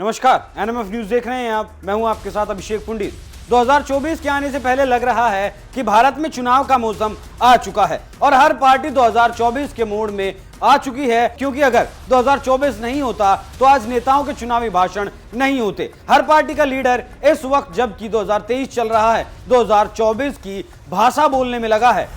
नमस्कार, NMF news देख रहे हैं आप। मैं हूं आपके साथ अभिषेक पुंडित। 2024 के आने से पहले लग रहा है कि भारत में चुनाव का मौसम आ चुका है और हर पार्टी 2024 के मोड में आ चुकी है, क्योंकि अगर 2024 नहीं होता तो आज नेताओं के चुनावी भाषण नहीं होते। हर पार्टी का लीडर इस वक्त, जबकि 2023 चल रहा है, 2024 की भाषा बोलने में लगा है।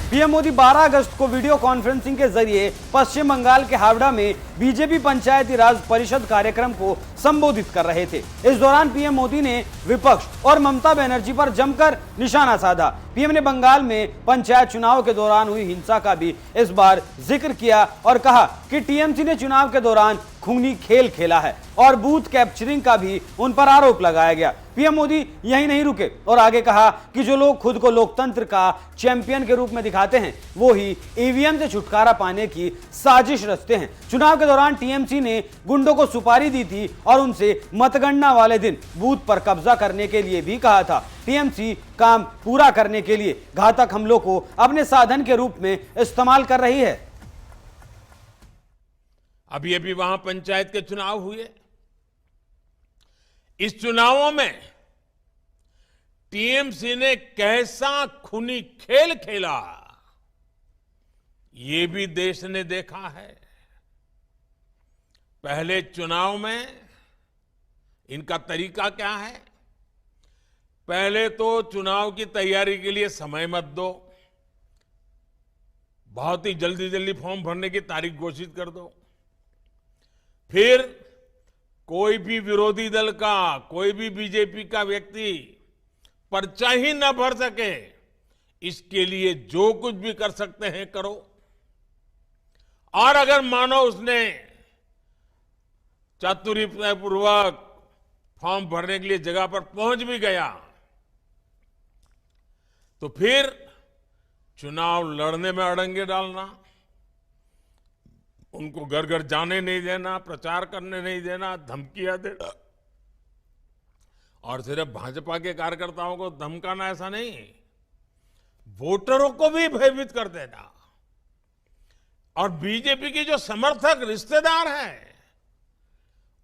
पीएम मोदी 12 अगस्त को वीडियो कॉन्फ्रेंसिंग के जरिए पश्चिम बंगाल के हावड़ा में बीजेपी पंचायती राज परिषद कार्यक्रम को संबोधित कर रहे थे। इस दौरान पीएम मोदी ने विपक्ष और ममता बनर्जी पर जमकर निशाना साधा। पीएम ने बंगाल में पंचायत चुनाव के दौरान हुई हिंसा का भी इस बार जिक्र किया और कहा कि टीएमसी ने चुनाव के दौरान खूनी खेल खेला है और बूथ कैप्चरिंग का भी उन पर आरोप लगाया गया। पीएम मोदी यहीं नहीं रुके और आगे कहा कि जो लोग खुद को लोकतंत्र का चैंपियन के रूप में दिखाते हैं, वो ही ईवीएम से छुटकारा पाने की साजिश रचते हैं। चुनाव के दौरान टीएमसी ने गुंडों को सुपारी दी थी और उनसे मतगणना वाले दिन बूथ पर कब्जा करने के लिए भी कहा था। टीएमसी काम पूरा करने के लिए घातक हमलों को अपने साधन के रूप में इस्तेमाल कर रही है। अभी वहां पंचायत के चुनाव हुए। इस चुनावों में टीएमसी ने कैसा खूनी खेल खेला, ये भी देश ने देखा है। पहले चुनाव में इनका तरीका क्या है? पहले तो चुनाव की तैयारी के लिए समय मत दो, बहुत ही जल्दी फॉर्म भरने की तारीख घोषित कर दो। फिर कोई भी विरोधी दल का, कोई भी बीजेपी का व्यक्ति पर्चा ही न भर सके, इसके लिए जो कुछ भी कर सकते हैं करो। और अगर मानो उसने चातुर्यपूर्वक फॉर्म भरने के लिए जगह पर पहुंच भी गया, तो फिर चुनाव लड़ने में अड़ंगे डालना, उनको घर घर जाने नहीं देना, प्रचार करने नहीं देना, धमकियां देना। और सिर्फ भाजपा के कार्यकर्ताओं को धमकाना ऐसा नहीं, वोटरों को भी भयभीत कर देना। और बीजेपी के जो समर्थक रिश्तेदार हैं,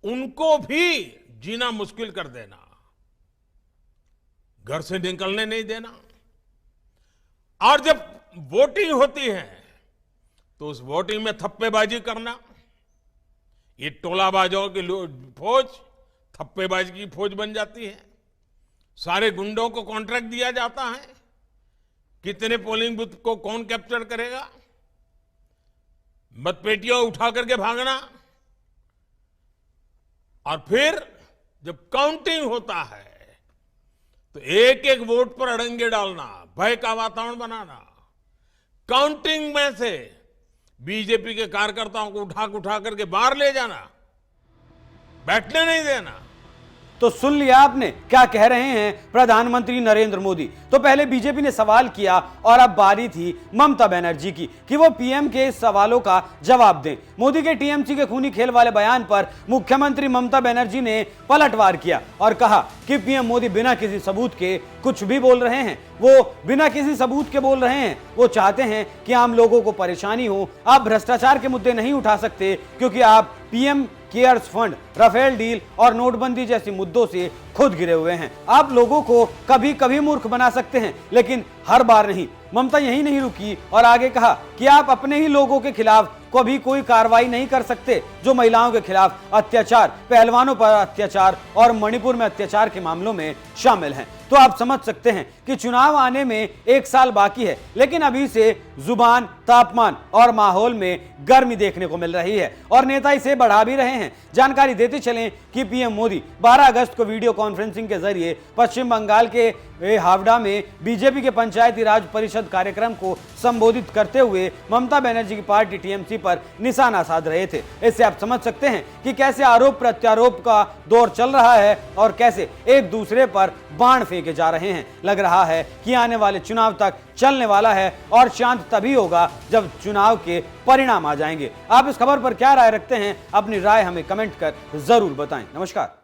उनको भी जीना मुश्किल कर देना, घर से निकलने नहीं देना। और जब वोटिंग होती है तो उस वोटिंग में थप्पेबाजी करना, ये टोलाबाजों की फौज थप्पेबाजी की फौज बन जाती है। सारे गुंडों को कॉन्ट्रैक्ट दिया जाता है, कितने पोलिंग बूथ को कौन कैप्चर करेगा, मतपेटियां उठा करके भागना। और फिर जब काउंटिंग होता है तो एक एक वोट पर अड़ंगे डालना, भय का वातावरण बनाना, काउंटिंग में से बीजेपी के कार्यकर्ताओं को उठा करके बाहर ले जाना, बैठने नहीं देना। तो सुन लिया आपने क्या कह रहे हैं प्रधानमंत्री नरेंद्र मोदी। तो पहले बीजेपी ने सवाल किया और अब बारी थी ममता बनर्जी की कि वो पीएम के इस सवालों का जवाब दें। मोदी के टीएमसी के खूनी खेल वाले बयान पर मुख्यमंत्री ममता बनर्जी ने पलटवार किया और कहा कि पीएम मोदी बिना किसी सबूत के कुछ भी बोल रहे हैं। वो बिना किसी सबूत के बोल रहे हैं। वो चाहते हैं कि आम लोगों को परेशानी हो। आप भ्रष्टाचार के मुद्दे नहीं उठा सकते क्योंकि आप PM CARES fund, Rafale deal और नोटबंदी जैसे मुद्दों से खुद घिरे हुए हैं। आप लोगों को कभी कभी मूर्ख बना सकते हैं, लेकिन हर बार नहीं। ममता यहीं नहीं रुकी और आगे कहा कि आप अपने ही लोगों के खिलाफ कभी कोई कार्रवाई नहीं कर सकते जो महिलाओं के खिलाफ अत्याचार, पहलवानों पर अत्याचार और मणिपुर में अत्याचार के मामलों में शामिल हैं। तो आप समझ सकते हैं कि चुनाव आने में 1 साल बाकी है, लेकिन अभी से जुबान, तापमान और माहौल में गर्मी देखने को मिल रही है और नेता इसे बढ़ा भी रहे हैं। जानकारी देते चलें कि पीएम मोदी 12 अगस्त को वीडियो कॉन्फ्रेंसिंग के जरिए पश्चिम बंगाल के हावड़ा में बीजेपी के पंचायती राज परिषद कार्यक्रम को संबोधित करते हुए ममता बनर्जी की पार्टी टीएमसी पर निशाना साध रहे थे। इससे आप समझ सकते हैं कि कैसे आरोप प्रत्यारोप का दौर चल रहा है और कैसे एक दूसरे पर बाण फेंके जा रहे हैं। लग रहा है कि आने वाले चुनाव तक चलने वाला है और शांत तभी होगा जब चुनाव के परिणाम आ जाएंगे। आप इस खबर पर क्या राय रखते हैं? अपनी राय हमें कमेंट कर जरूर बताएं। नमस्कार।